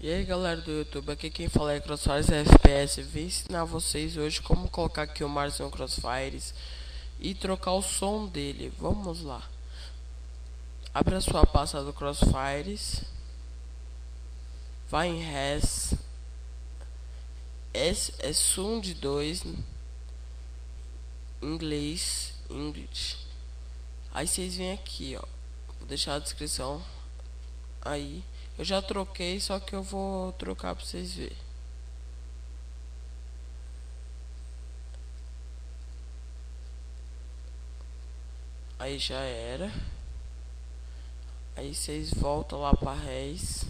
E aí galera do YouTube, aqui quem fala é Crossfires FPS. Vim ensinar vocês hoje como colocar aqui o Mars no Crossfires e trocar o som dele. Vamos lá. Abre a sua pasta do Crossfires, vai em Res, S é Sound 2, inglês, English. Aí vocês vêm aqui, ó. Vou deixar a descrição aí. Eu já troquei, só que eu vou trocar pra vocês verem. Aí já era. Aí vocês voltam lá pra Res.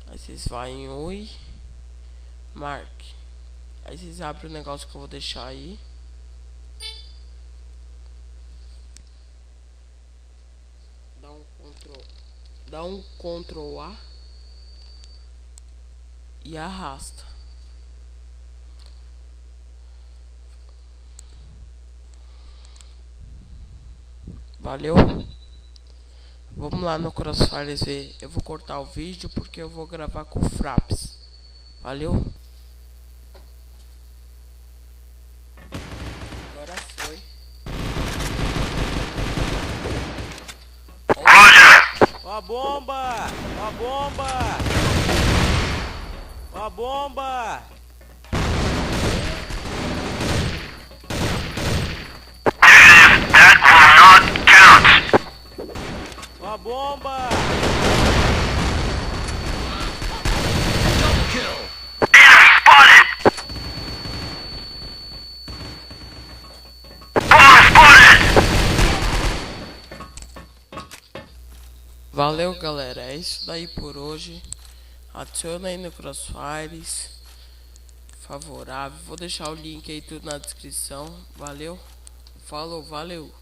Aí vocês vão em Oi, Mark. Aí vocês abrem o negócio que eu vou deixar aí. Dá um Ctrl A e arrasta. Valeu. Vamos lá no Crossfires ver. Eu vou cortar o vídeo porque eu vou gravar com o Fraps. Valeu. Agora foi. Ó a bomba! Ó a bomba! Ó a bomba! Ó a bomba! Valeu galera, é isso daí por hoje. Adiciona aí no Crossfires favorável. Vou deixar o link aí tudo na descrição. Valeu, falou, valeu.